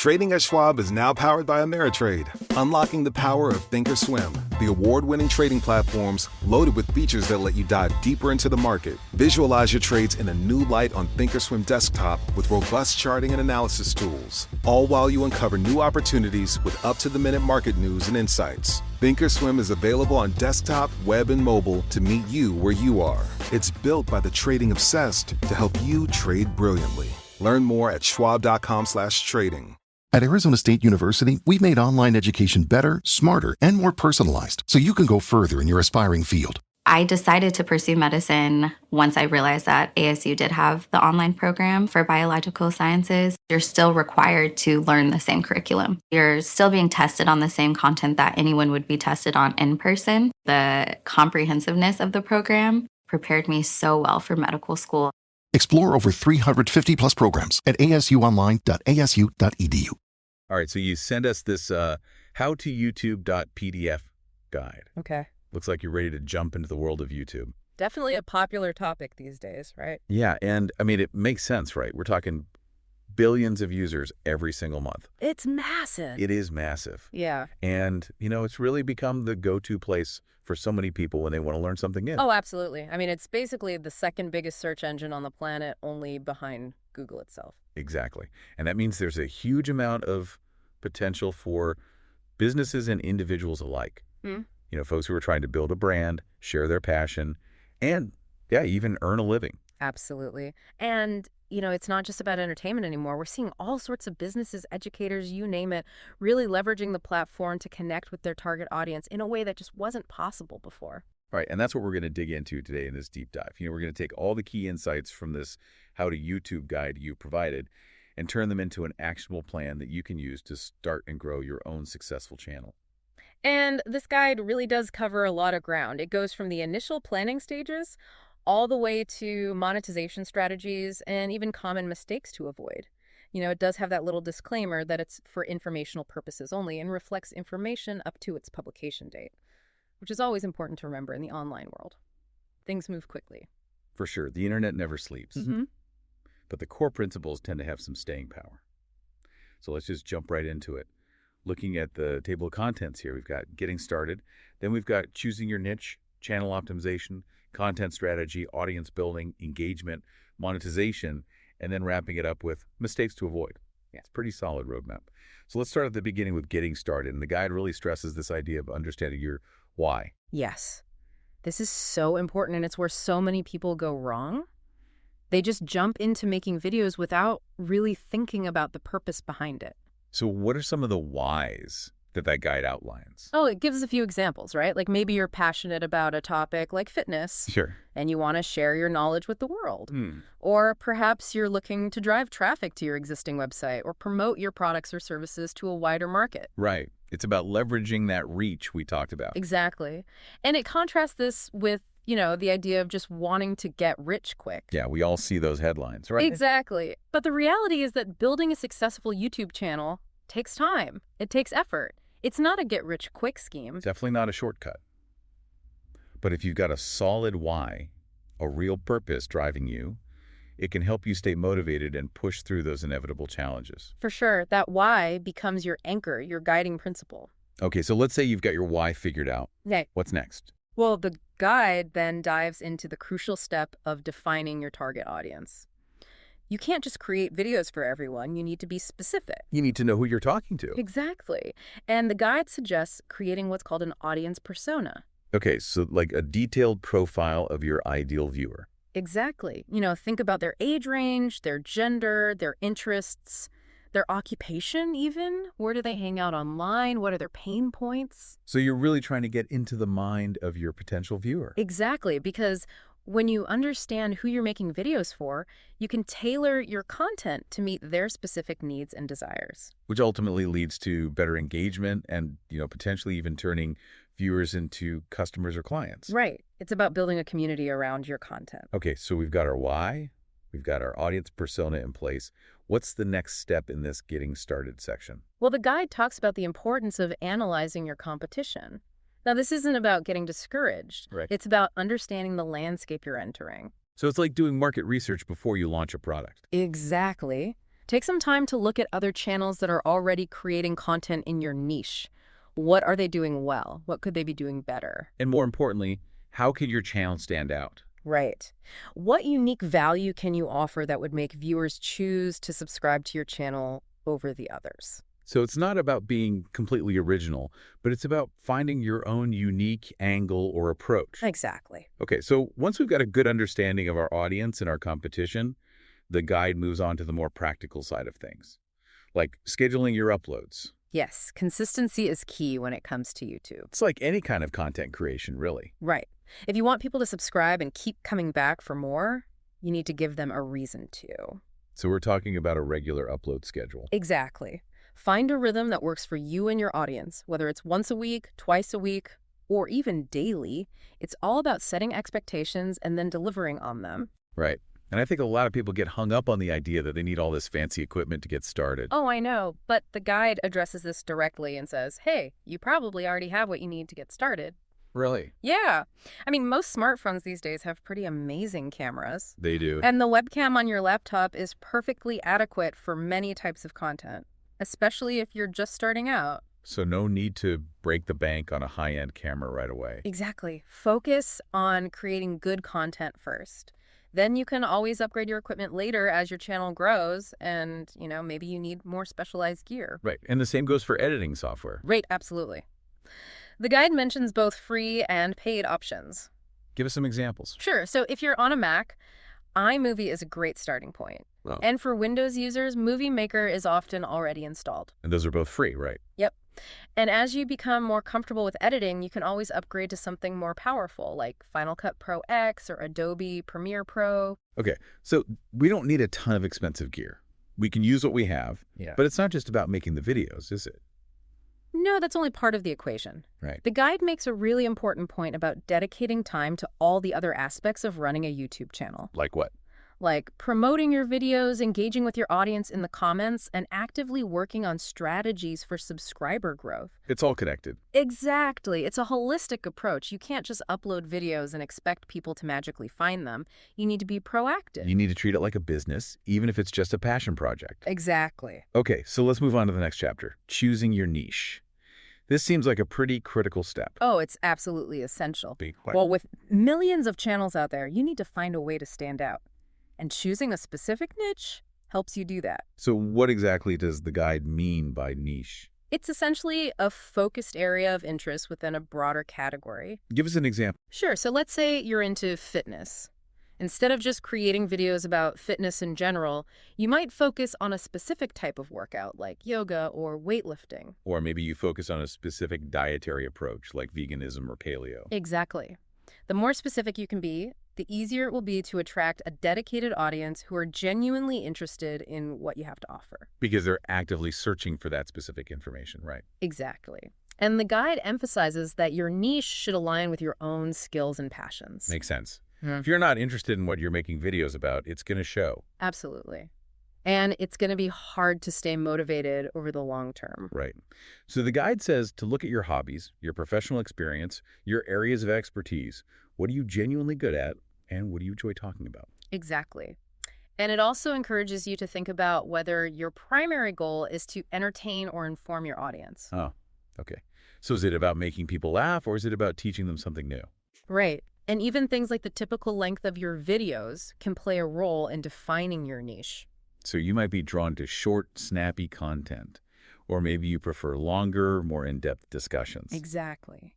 Trading at Schwab is now powered by Ameritrade, unlocking the power of Thinkorswim, the award-winning trading platforms loaded with features that let you dive deeper into the market. Visualize your trades in a new light on Thinkorswim desktop with robust charting and analysis tools, all while you uncover new opportunities with up-to-the-minute market news and insights. Thinkorswim is available on desktop, web, and mobile to meet you where you are. It's built by the trading obsessed to help you trade brilliantly. Learn more at schwab.com/trading. At Arizona State University, we've made online education better, smarter, and more personalized so you can go further in your aspiring field. I decided to pursue medicine once I realized that ASU did have the online program for biological sciences. You're still required to learn the same curriculum. You're still being tested on the same content that anyone would be tested on in person. The comprehensiveness of the program prepared me so well for medical school. Explore over 350 plus programs at asuonline.asu.edu. All right, so you send us this howtoyoutube.pdf guide. Okay. Looks like you're ready to jump into the world of YouTube. Definitely a popular topic these days, right? Yeah, and I mean, it makes sense, right? We're talking billions of users every single month. It's massive. It is massive. Yeah. And, it's really become the go-to place for so many people when they want to learn something new. Oh, absolutely. I mean, it's basically the second biggest search engine on the planet, only behind Google itself. Exactly. And that means there's a huge amount of potential for businesses and individuals alike. Folks who are trying to build a brand, share their passion, and, even earn a living. Absolutely. And, it's not just about entertainment anymore. We're seeing all sorts of businesses, educators, you name it, really leveraging the platform to connect with their target audience in a way that just wasn't possible before. All right, and that's what we're going to dig into today in this deep dive. We're going to take all the key insights from this How to YouTube guide you provided and turn them into an actionable plan that you can use to start and grow your own successful channel. And this guide really does cover a lot of ground. It goes from the initial planning stages all the way to monetization strategies and even common mistakes to avoid. It does have that little disclaimer that it's for informational purposes only and reflects information up to its publication date, which is always important to remember in the online world. Things move quickly. For sure. The internet never sleeps. But the core principles tend to have some staying power. So let's just jump right into it. Looking at the table of contents here, we've got getting started. Then we've got choosing your niche, channel optimization, content strategy, audience building, engagement, monetization, and then wrapping it up with mistakes to avoid. Yeah, it's a pretty solid roadmap. So let's start at the beginning with getting started. And the guide really stresses this idea of understanding your why. Yes. This is so important, and it's where so many people go wrong. They just jump into making videos without really thinking about the purpose behind it. So what are some of the whys that guide outlines? Oh, it gives a few examples, right? Like maybe you're passionate about a topic like fitness. Sure. And you want to share your knowledge with the world. Or perhaps you're looking to drive traffic to your existing website or promote your products or services to a wider market. Right. It's about leveraging that reach we talked about. Exactly. And it contrasts this with, the idea of just wanting to get rich quick. Yeah, we all see those headlines, right? Exactly. But the reality is that building a successful YouTube channel takes time. It takes effort. It's not a get-rich-quick scheme. Definitely not a shortcut. But if you've got a solid why, a real purpose driving you, it can help you stay motivated and push through those inevitable challenges. For sure. That why becomes your anchor, your guiding principle. Okay, so let's say you've got your why figured out. Okay. What's next? Well, the guide then dives into the crucial step of defining your target audience. You can't just create videos for everyone. You need to be specific. You need to know who you're talking to. Exactly. And the guide suggests creating what's called an audience persona. Okay, so like a detailed profile of your ideal viewer. Exactly. Think about their age range, their gender, their interests, their occupation even. Where do they hang out online? What are their pain points? So you're really trying to get into the mind of your potential viewer. Exactly, because when you understand who you're making videos for, you can tailor your content to meet their specific needs and desires. Which ultimately leads to better engagement and, potentially even turning viewers into customers or clients. Right. It's about building a community around your content. Okay, so we've got our why, we've got our audience persona in place. What's the next step in this getting started section? Well, the guide talks about the importance of analyzing your competition. Now, this isn't about getting discouraged. Right. It's about understanding the landscape you're entering. So it's like doing market research before you launch a product. Exactly. Take some time to look at other channels that are already creating content in your niche. What are they doing well? What could they be doing better? And more importantly, how could your channel stand out? Right. What unique value can you offer that would make viewers choose to subscribe to your channel over the others? So it's not about being completely original, but it's about finding your own unique angle or approach. Exactly. Okay, so once we've got a good understanding of our audience and our competition, the guide moves on to the more practical side of things, like scheduling your uploads. Yes, consistency is key when it comes to YouTube. It's like any kind of content creation, really. Right. If you want people to subscribe and keep coming back for more, you need to give them a reason to. So we're talking about a regular upload schedule. Exactly. Find a rhythm that works for you and your audience, whether it's once a week, twice a week, or even daily. It's all about setting expectations and then delivering on them. Right. And I think a lot of people get hung up on the idea that they need all this fancy equipment to get started. Oh, I know, but the guide addresses this directly and says, hey, you probably already have what you need to get started. Really? Yeah. I mean, most smartphones these days have pretty amazing cameras. They do. And the webcam on your laptop is perfectly adequate for many types of content, especially if you're just starting out. So no need to break the bank on a high-end camera right away. Exactly. Focus on creating good content first. Then you can always upgrade your equipment later as your channel grows and, maybe you need more specialized gear. Right. And the same goes for editing software. Right, absolutely. The guide mentions both free and paid options. Give us some examples. Sure. So if you're on a Mac, iMovie is a great starting point. Oh. And for Windows users, Movie Maker is often already installed. And those are both free, right? Yep. And as you become more comfortable with editing, you can always upgrade to something more powerful, like Final Cut Pro X or Adobe Premiere Pro. Okay, so we don't need a ton of expensive gear. We can use what we have, but it's not just about making the videos, is it? No, that's only part of the equation. Right. The guide makes a really important point about dedicating time to all the other aspects of running a YouTube channel. Like what? Like promoting your videos, engaging with your audience in the comments, and actively working on strategies for subscriber growth. It's all connected. Exactly. It's a holistic approach. You can't just upload videos and expect people to magically find them. You need to be proactive. You need to treat it like a business, even if it's just a passion project. Exactly. Okay, so let's move on to the next chapter, choosing your niche. This seems like a pretty critical step. Oh, it's absolutely essential. Be quiet. Well, with millions of channels out there, you need to find a way to stand out. And choosing a specific niche helps you do that. So what exactly does the guide mean by niche? It's essentially a focused area of interest within a broader category. Give us an example. Sure, so let's say you're into fitness. Instead of just creating videos about fitness in general, you might focus on a specific type of workout like yoga or weightlifting. Or maybe you focus on a specific dietary approach like veganism or paleo. Exactly. The more specific you can be, the easier it will be to attract a dedicated audience who are genuinely interested in what you have to offer. Because they're actively searching for that specific information, right? Exactly. And the guide emphasizes that your niche should align with your own skills and passions. Makes sense. Yeah. If you're not interested in what you're making videos about, it's going to show. Absolutely. And it's going to be hard to stay motivated over the long term. Right. So the guide says to look at your hobbies, your professional experience, your areas of expertise. What are you genuinely good at, and what do you enjoy talking about? Exactly. And it also encourages you to think about whether your primary goal is to entertain or inform your audience. Oh, okay. So is it about making people laugh, or is it about teaching them something new? Right. And even things like the typical length of your videos can play a role in defining your niche. So you might be drawn to short, snappy content, or maybe you prefer longer, more in-depth discussions. Exactly.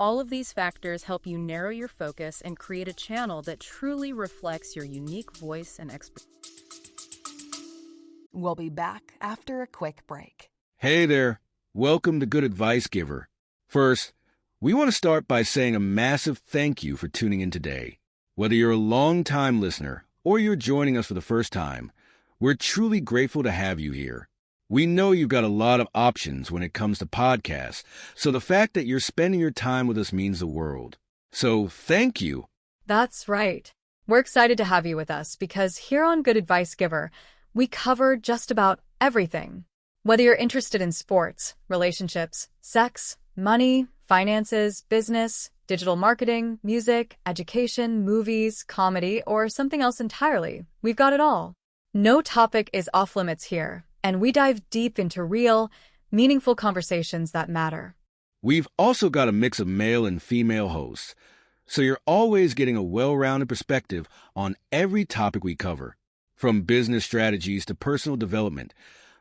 All of these factors help you narrow your focus and create a channel that truly reflects your unique voice and expertise. We'll be back after a quick break. Hey there. Welcome to Good Advice Giver. First, we want to start by saying a massive thank you for tuning in today. Whether you're a long-time listener or you're joining us for the first time, we're truly grateful to have you here. We know you've got a lot of options when it comes to podcasts, so the fact that you're spending your time with us means the world. So thank you. That's right. We're excited to have you with us because here on Good Advice Giver, we cover just about everything. Whether you're interested in sports, relationships, sex, money, finances, business, digital marketing, music, education, movies, comedy, or something else entirely, we've got it all. No topic is off limits here, and we dive deep into real, meaningful conversations that matter. We've also got a mix of male and female hosts, so you're always getting a well-rounded perspective on every topic we cover, from business strategies to personal development,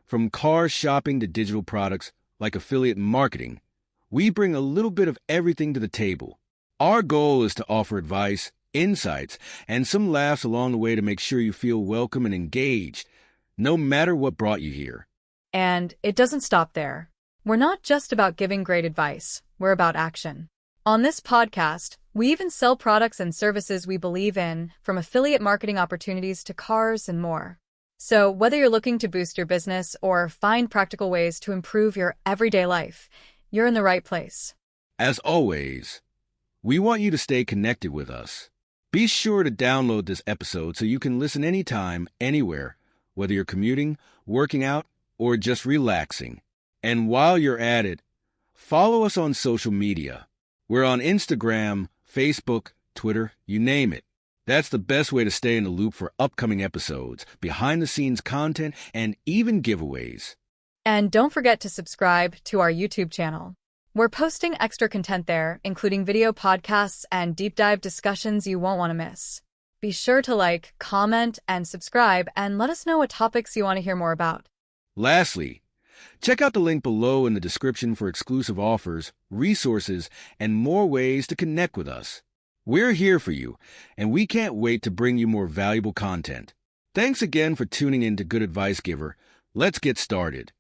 from car shopping to digital products like affiliate marketing. We bring a little bit of everything to the table. Our goal is to offer advice, insights, and some laughs along the way to make sure you feel welcome and engaged, no matter what brought you here. And it doesn't stop there. We're not just about giving great advice, we're about action. On this podcast, we even sell products and services we believe in, from affiliate marketing opportunities to cars and more. So whether you're looking to boost your business or find practical ways to improve your everyday life, you're in the right place. As always, we want you to stay connected with us. Be sure to download this episode so you can listen anytime, anywhere, whether you're commuting, working out, or just relaxing. And while you're at it, follow us on social media. We're on Instagram, Facebook, Twitter, you name it. That's the best way to stay in the loop for upcoming episodes, behind-the-scenes content, and even giveaways. And don't forget to subscribe to our YouTube channel. We're posting extra content there, including video podcasts and deep dive discussions you won't want to miss. Be sure to like, comment, and subscribe, and let us know what topics you want to hear more about. Lastly, check out the link below in the description for exclusive offers, resources, and more ways to connect with us. We're here for you, and we can't wait to bring you more valuable content. Thanks again for tuning in to Good Advice Giver. Let's get started.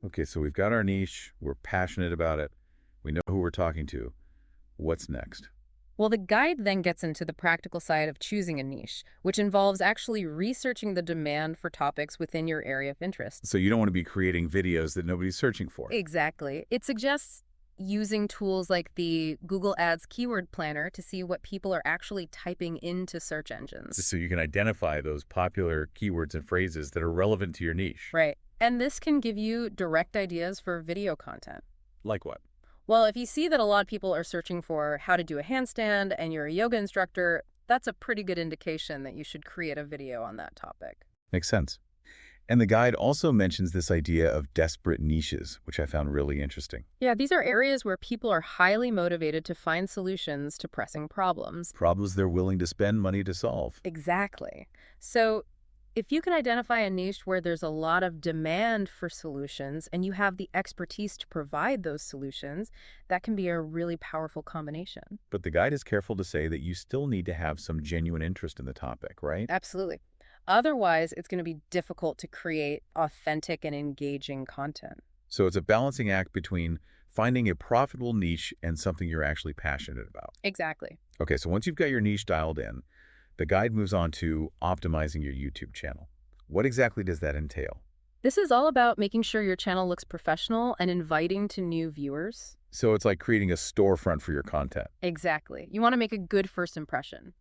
Okay, so we've got our niche. We're passionate about it. We know who we're talking to. What's next? Well, the guide then gets into the practical side of choosing a niche, which involves actually researching the demand for topics within your area of interest. So you don't want to be creating videos that nobody's searching for. Exactly. It suggests using tools like the Google Ads Keyword Planner to see what people are actually typing into search engines. So you can identify those popular keywords and phrases that are relevant to your niche. Right. And this can give you direct ideas for video content. Like what? Well, if you see that a lot of people are searching for how to do a handstand and you're a yoga instructor, that's a pretty good indication that you should create a video on that topic. Makes sense. And the guide also mentions this idea of desperate niches, which I found really interesting. Yeah, these are areas where people are highly motivated to find solutions to pressing problems. Problems they're willing to spend money to solve. Exactly. So if you can identify a niche where there's a lot of demand for solutions and you have the expertise to provide those solutions, that can be a really powerful combination. But the guide is careful to say that you still need to have some genuine interest in the topic, right? Absolutely. Otherwise, it's going to be difficult to create authentic and engaging content. So it's a balancing act between finding a profitable niche and something you're actually passionate about. Exactly. Okay, so once you've got your niche dialed in, the guide moves on to optimizing your YouTube channel. What exactly does that entail? This is all about making sure your channel looks professional and inviting to new viewers. So it's like creating a storefront for your content. Exactly. You want to make a good first impression.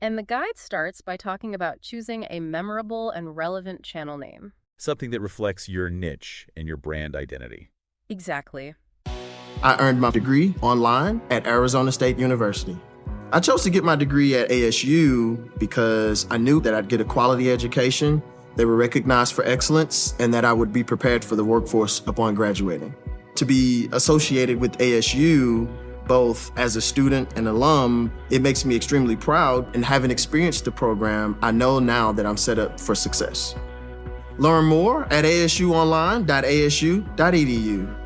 And the guide starts by talking about choosing a memorable and relevant channel name. Something that reflects your niche and your brand identity. Exactly. I earned my degree online at Arizona State University. I chose to get my degree at ASU because I knew that I'd get a quality education, they were recognized for excellence, and that I would be prepared for the workforce upon graduating. To be associated with ASU, both as a student and alum, it makes me extremely proud, and having experienced the program, I know now that I'm set up for success. Learn more at asuonline.asu.edu.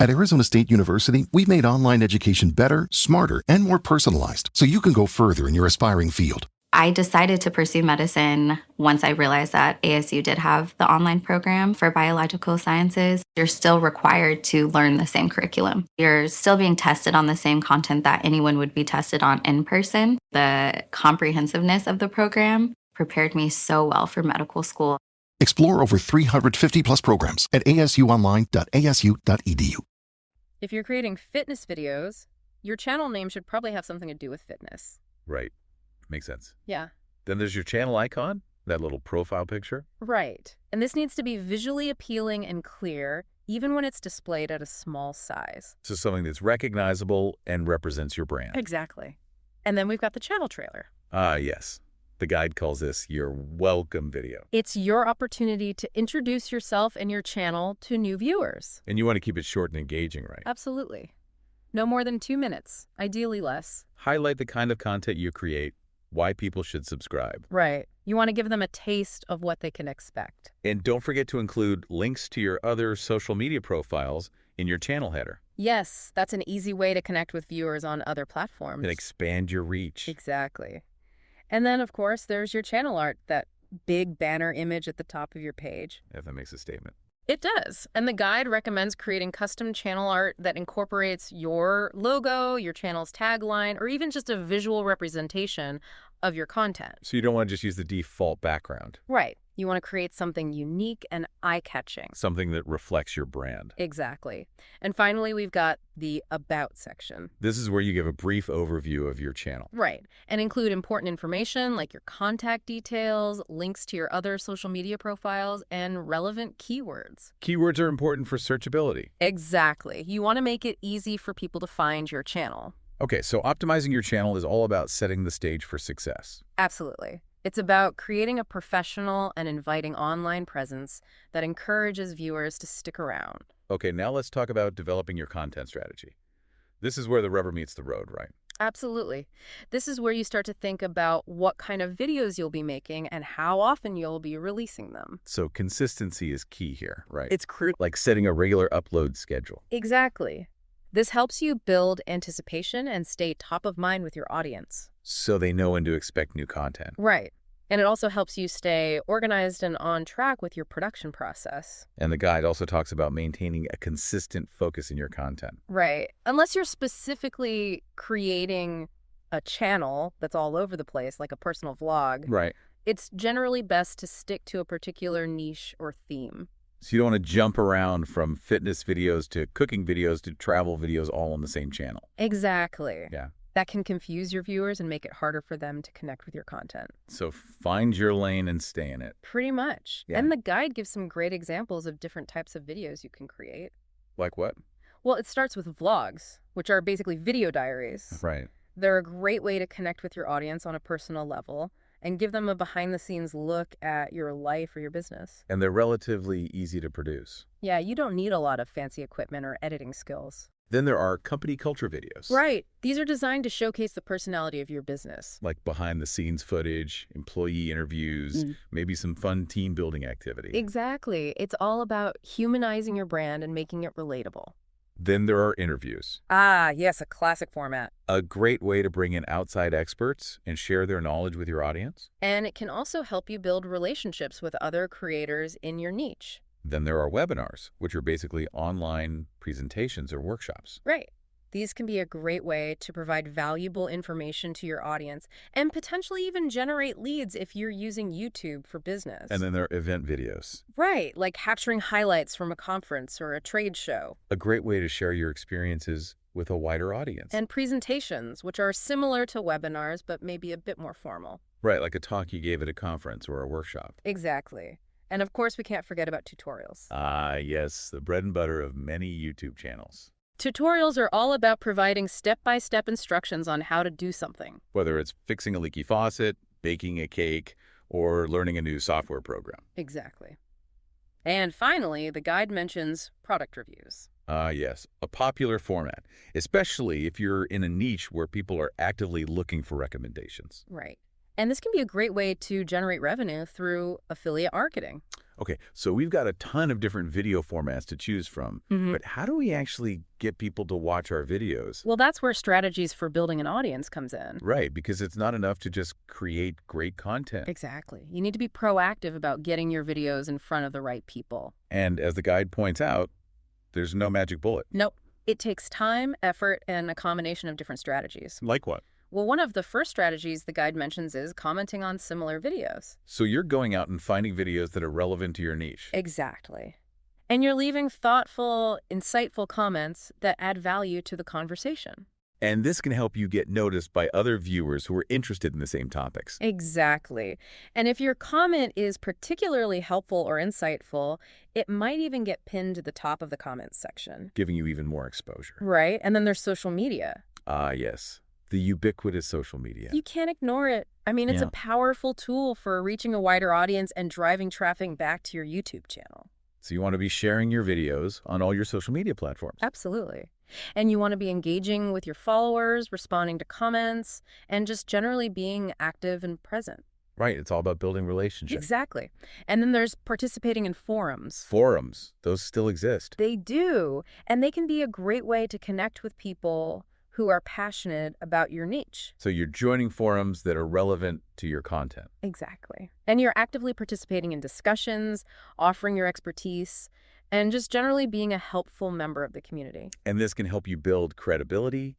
At Arizona State University, we've made online education better, smarter, and more personalized so you can go further in your aspiring field. I decided to pursue medicine once I realized that ASU did have the online program for biological sciences. You're still required to learn the same curriculum. You're still being tested on the same content that anyone would be tested on in person. The comprehensiveness of the program prepared me so well for medical school. Explore over 350 plus programs at asuonline.asu.edu. If you're creating fitness videos, your channel name should probably have something to do with fitness. Right. Makes sense. Yeah. Then there's your channel icon, that little profile picture. Right. And this needs to be visually appealing and clear, even when it's displayed at a small size. So something that's recognizable and represents your brand. Exactly. And then we've got the channel trailer. Ah, yes. The guide calls this your welcome video. It's your opportunity to introduce yourself and your channel to new viewers. And you want to keep it short and engaging, right? Absolutely. No more than 2 minutes, ideally less. Highlight the kind of content you create, why people should subscribe. Right. You want to give them a taste of what they can expect. And don't forget to include links to your other social media profiles in your channel header. Yes, that's an easy way to connect with viewers on other platforms. And expand your reach. Exactly. And then, of course, there's your channel art, that big banner image at the top of your page. If that makes a statement. It does. And the guide recommends creating custom channel art that incorporates your logo, your channel's tagline, or even just a visual representation of your content. So you don't want to just use the default background. Right. You want to create something unique and eye-catching. Something that reflects your brand. Exactly. And finally, we've got the About section. This is where you give a brief overview of your channel. Right. And include important information like your contact details, links to your other social media profiles, and relevant keywords. Keywords are important for searchability. Exactly. You want to make it easy for people to find your channel. Okay, so optimizing your channel is all about setting the stage for success. Absolutely. It's about creating a professional and inviting online presence that encourages viewers to stick around. Okay, now let's talk about developing your content strategy. This is where the rubber meets the road, right? Absolutely. This is where you start to think about what kind of videos you'll be making and how often you'll be releasing them. So consistency is key here, right? It's crucial. Like setting a regular upload schedule. Exactly. This helps you build anticipation and stay top of mind with your audience. So they know when to expect new content. Right. And it also helps you stay organized and on track with your production process. And the guide also talks about maintaining a consistent focus in your content. Right. Unless you're specifically creating a channel that's all over the place, like a personal vlog. Right. It's generally best to stick to a particular niche or theme. So you don't want to jump around from fitness videos to cooking videos to travel videos all on the same channel. Exactly. Yeah. That can confuse your viewers and make it harder for them to connect with your content. So find your lane and stay in it. Pretty much. Yeah. And the guide gives some great examples of different types of videos you can create. Like what? Well, it starts with vlogs, which are basically video diaries. Right. They're a great way to connect with your audience on a personal level and give them a behind-the-scenes look at your life or your business. And they're relatively easy to produce. Yeah, you don't need a lot of fancy equipment or editing skills. Then there are company culture videos. Right. These are designed to showcase the personality of your business. Like behind-the-scenes footage, employee interviews, maybe some fun team-building activity. Exactly. It's all about humanizing your brand and making it relatable. Then there are interviews. Ah, yes, a classic format. A great way to bring in outside experts and share their knowledge with your audience. And it can also help you build relationships with other creators in your niche. Then there are webinars, which are basically online presentations or workshops. Right. These can be a great way to provide valuable information to your audience and potentially even generate leads if you're using YouTube for business. And then there are event videos. Right, like capturing highlights from a conference or a trade show. A great way to share your experiences with a wider audience. And presentations, which are similar to webinars but maybe a bit more formal. Right, like a talk you gave at a conference or a workshop. Exactly. And of course, we can't forget about tutorials. Ah, yes, the bread and butter of many YouTube channels. Tutorials are all about providing step-by-step instructions on how to do something. Whether it's fixing a leaky faucet, baking a cake, or learning a new software program. Exactly. And finally, the guide mentions product reviews. Ah, yes, a popular format, especially if you're in a niche where people are actively looking for recommendations. Right. And this can be a great way to generate revenue through affiliate marketing. Okay, so we've got a ton of different video formats to choose from, but how do we actually get people to watch our videos? Well, that's where strategies for building an audience comes in. Right, because it's not enough to just create great content. Exactly. You need to be proactive about getting your videos in front of the right people. And as the guide points out, there's no magic bullet. Nope. It takes time, effort, and a combination of different strategies. Like what? Well, one of the first strategies the guide mentions is commenting on similar videos. So you're going out and finding videos that are relevant to your niche. Exactly. And you're leaving thoughtful, insightful comments that add value to the conversation. And this can help you get noticed by other viewers who are interested in the same topics. Exactly. And if your comment is particularly helpful or insightful, it might even get pinned to the top of the comments section. Giving you even more exposure. Right. And then there's social media. Ah, yes. The ubiquitous social media. You can't ignore it. I mean, it's a powerful tool for reaching a wider audience and driving traffic back to your YouTube channel. So you want to be sharing your videos on all your social media platforms. Absolutely. And you want to be engaging with your followers, responding to comments, and just generally being active and present. Right. It's all about building relationships. Exactly. And then there's participating in forums. Forums. Those still exist. They do. And they can be a great way to connect with people who are passionate about your niche. So you're joining forums that are relevant to your content. Exactly. And you're actively participating in discussions, offering your expertise, and just generally being a helpful member of the community. And this can help you build credibility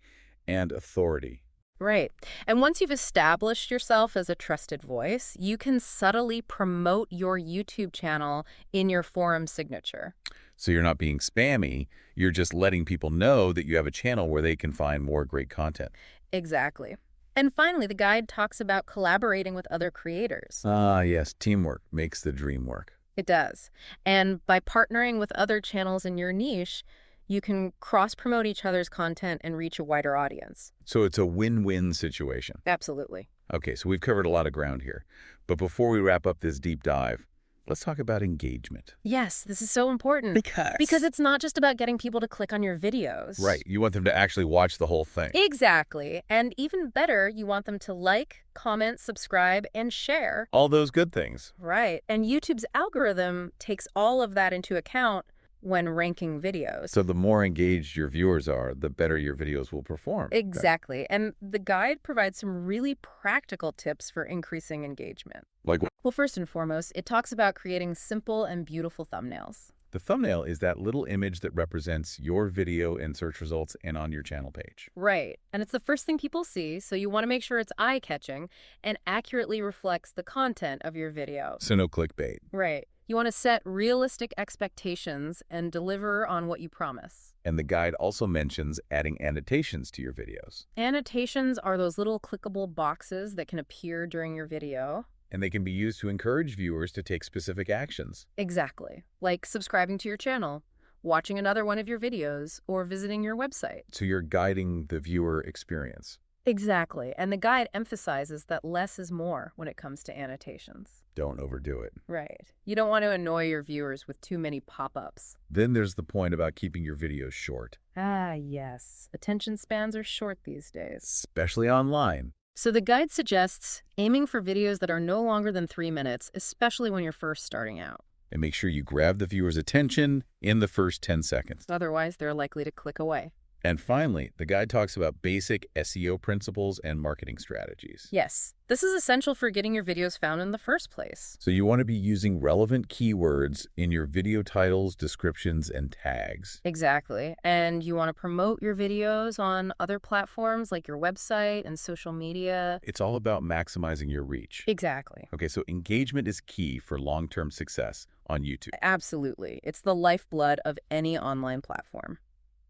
and authority. Right. And once you've established yourself as a trusted voice, you can subtly promote your YouTube channel in your forum signature. So you're not being spammy, you're just letting people know that you have a channel where they can find more great content. Exactly. And finally, the guide talks about collaborating with other creators. Ah, yes, teamwork makes the dream work. It does. And by partnering with other channels in your niche, you can cross-promote each other's content and reach a wider audience. So it's a win-win situation. Absolutely. Okay, so we've covered a lot of ground here. But before we wrap up this deep dive, let's talk about engagement. Yes, this is so important. Because it's not just about getting people to click on your videos. Right. You want them to actually watch the whole thing. Exactly. And even better, you want them to like, comment, subscribe, and share. All those good things. Right. And YouTube's algorithm takes all of that into account when ranking videos. So the more engaged your viewers are, the better your videos will perform. Exactly. And the guide provides some really practical tips for increasing engagement. Like what? Well, first and foremost, it talks about creating simple and beautiful thumbnails. The thumbnail is that little image that represents your video in search results and on your channel page. Right. And it's the first thing people see, so you want to make sure it's eye-catching and accurately reflects the content of your video. So no clickbait. Right. You want to set realistic expectations and deliver on what you promise. And the guide also mentions adding annotations to your videos. Annotations are those little clickable boxes that can appear during your video. And they can be used to encourage viewers to take specific actions. Exactly. Like subscribing to your channel, watching another one of your videos, or visiting your website. So you're guiding the viewer experience. Exactly. And the guide emphasizes that less is more when it comes to annotations. Don't overdo it. Right. You don't want to annoy your viewers with too many pop-ups. Then there's the point about keeping your videos short. Ah, yes. Attention spans are short these days. Especially online. So the guide suggests aiming for videos that are no longer than 3 minutes, especially when you're first starting out. And make sure you grab the viewer's attention in the first 10 seconds. Otherwise, they're likely to click away. And finally, the guide talks about basic SEO principles and marketing strategies. Yes, this is essential for getting your videos found in the first place. So you want to be using relevant keywords in your video titles, descriptions, and tags. Exactly. And you want to promote your videos on other platforms like your website and social media. It's all about maximizing your reach. Exactly. Okay, so engagement is key for long-term success on YouTube. Absolutely. It's the lifeblood of any online platform.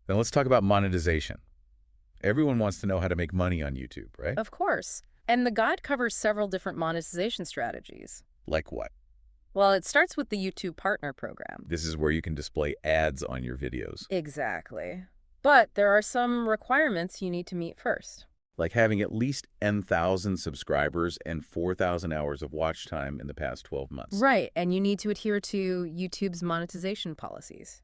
Now let's talk about monetization. Everyone wants to know how to make money on YouTube, right? Of course. And the guide covers several different monetization strategies. Like what? Well, it starts with the YouTube Partner Program. This is where you can display ads on your videos. Exactly. But there are some requirements you need to meet first. Like having at least 10,000 subscribers and 4,000 hours of watch time in the past 12 months. Right, and you need to adhere to YouTube's monetization policies.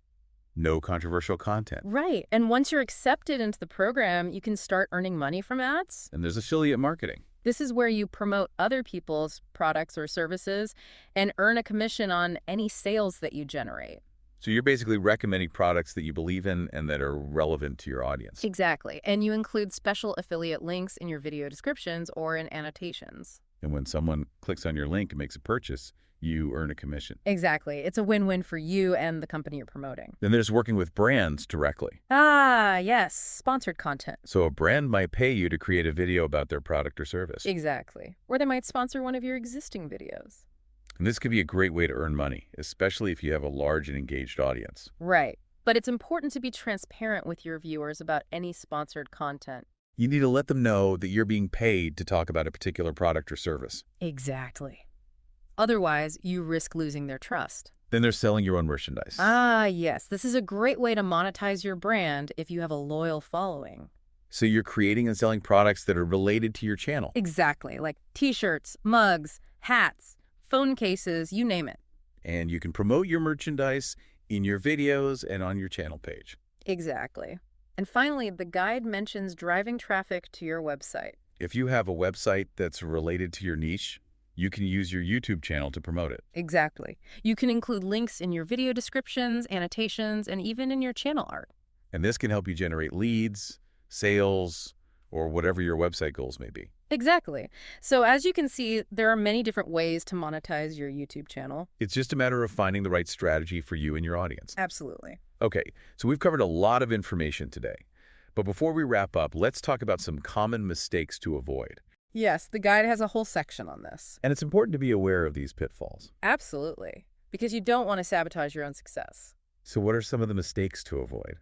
No controversial content. Right, and once you're accepted into the program, you can start earning money from ads. And there's affiliate marketing. This is where you promote other people's products or services and earn a commission on any sales that you generate. So you're basically recommending products that you believe in and that are relevant to your audience. Exactly, and you include special affiliate links in your video descriptions or in annotations. And when someone clicks on your link and makes a purchase, you earn a commission. Exactly. It's a win-win for you and the company you're promoting. Then there's working with brands directly. Ah, yes. Sponsored content. So a brand might pay you to create a video about their product or service. Exactly. Or they might sponsor one of your existing videos. And this could be a great way to earn money, especially if you have a large and engaged audience. Right. But it's important to be transparent with your viewers about any sponsored content. You need to let them know that you're being paid to talk about a particular product or service. Exactly. Otherwise, you risk losing their trust. Then they're selling your own merchandise. Ah, yes. This is a great way to monetize your brand if you have a loyal following. So you're creating and selling products that are related to your channel. Exactly, like t-shirts, mugs, hats, phone cases, you name it. And you can promote your merchandise in your videos and on your channel page. Exactly. And finally, the guide mentions driving traffic to your website. If you have a website that's related to your niche, you can use your YouTube channel to promote it. Exactly. You can include links in your video descriptions, annotations, and even in your channel art. And this can help you generate leads, sales, or whatever your website goals may be. Exactly. So as you can see, there are many different ways to monetize your YouTube channel. It's just a matter of finding the right strategy for you and your audience. Absolutely. Okay, so we've covered a lot of information today. But before we wrap up, let's talk about some common mistakes to avoid. Yes, the guide has a whole section on this. And it's important to be aware of these pitfalls. Absolutely. Because you don't want to sabotage your own success. So what are some of the mistakes to avoid?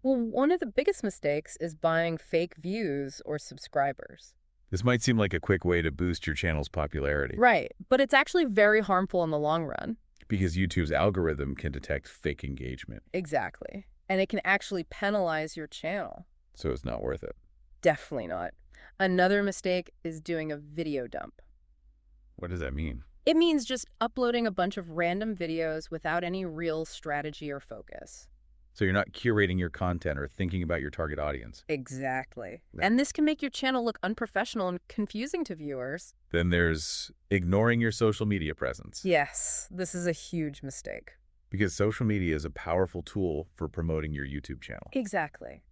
Well, one of the biggest mistakes is buying fake views or subscribers. This might seem like a quick way to boost your channel's popularity. Right, but it's actually very harmful in the long run. Because YouTube's algorithm can detect fake engagement. Exactly. And it can actually penalize your channel. So it's not worth it. Definitely not. Another mistake is doing a video dump. What does that mean? It means just uploading a bunch of random videos without any real strategy or focus. So you're not curating your content or thinking about your target audience. Exactly. Yeah. And this can make your channel look unprofessional and confusing to viewers. Then there's ignoring your social media presence. Yes, this is a huge mistake. Because social media is a powerful tool for promoting your YouTube channel. Exactly.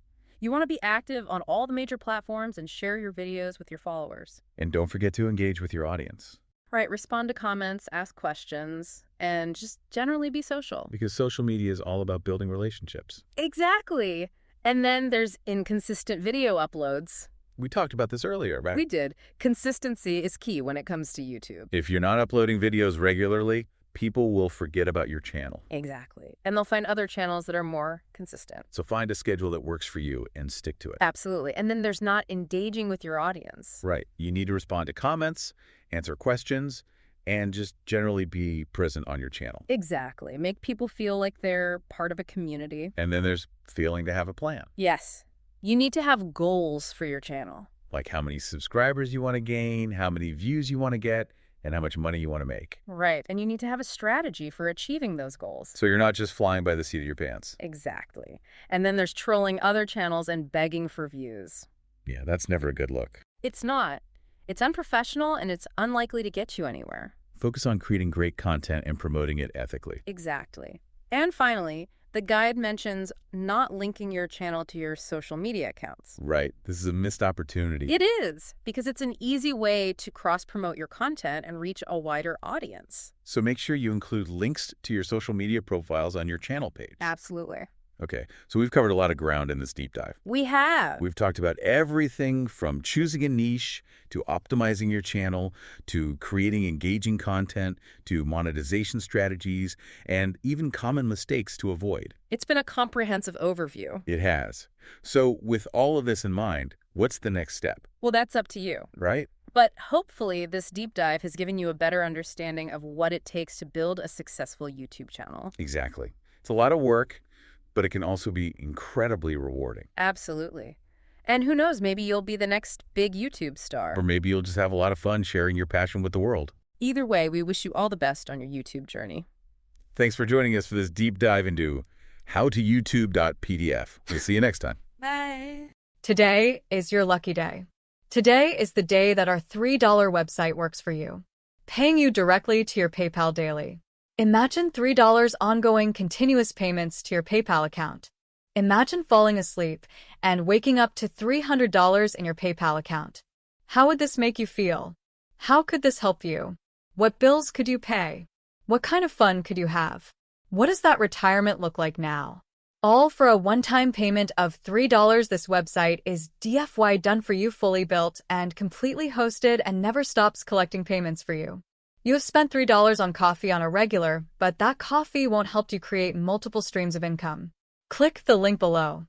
You want to be active on all the major platforms and share your videos with your followers. And don't forget to engage with your audience. Right, respond to comments, ask questions, and just generally be social. Because social media is all about building relationships. Exactly. And then there's inconsistent video uploads. We talked about this earlier, right? We did. Consistency is key when it comes to YouTube. If you're not uploading videos regularly, people will forget about your channel. Exactly. And they'll find other channels that are more consistent. So find a schedule that works for you and stick to it. Absolutely. And then there's not engaging with your audience. Right. You need to respond to comments, answer questions, and just generally be present on your channel. Exactly. Make people feel like they're part of a community. And then there's failing to have a plan. Yes. You need to have goals for your channel. Like how many subscribers you want to gain, how many views you want to get, and how much money you want to make. Right. And you need to have a strategy for achieving those goals. So you're not just flying by the seat of your pants. Exactly. And then there's trolling other channels and begging for views. Yeah, that's never a good look. It's not. It's unprofessional and it's unlikely to get you anywhere. Focus on creating great content and promoting it ethically. Exactly. And finally, the guide mentions not linking your channel to your social media accounts. Right. This is a missed opportunity. It is, because it's an easy way to cross-promote your content and reach a wider audience. So make sure you include links to your social media profiles on your channel page. Absolutely. Okay, so we've covered a lot of ground in this deep dive. We have. We've talked about everything from choosing a niche, to optimizing your channel, to creating engaging content, to monetization strategies, and even common mistakes to avoid. It's been a comprehensive overview. It has. So with all of this in mind, what's the next step? Well, that's up to you. Right? But hopefully this deep dive has given you a better understanding of what it takes to build a successful YouTube channel. Exactly. It's a lot of work, but it can also be incredibly rewarding. Absolutely. And who knows, maybe you'll be the next big YouTube star. Or maybe you'll just have a lot of fun sharing your passion with the world. Either way, we wish you all the best on your YouTube journey. Thanks for joining us for this deep dive into howtoyoutube.pdf. We'll see you next time. Bye. Today is your lucky day. Today is the day that our $3 website works for you, paying you directly to your PayPal daily. Imagine $3 ongoing continuous payments to your PayPal account. Imagine falling asleep and waking up to $300 in your PayPal account. How would this make you feel? How could this help you? What bills could you pay? What kind of fun could you have? What does that retirement look like now? All for a one-time payment of $3. This website is DFY done for you, fully built and completely hosted, and never stops collecting payments for you. You have spent $3 on coffee on a regular, but that coffee won't help you create multiple streams of income. Click the link below.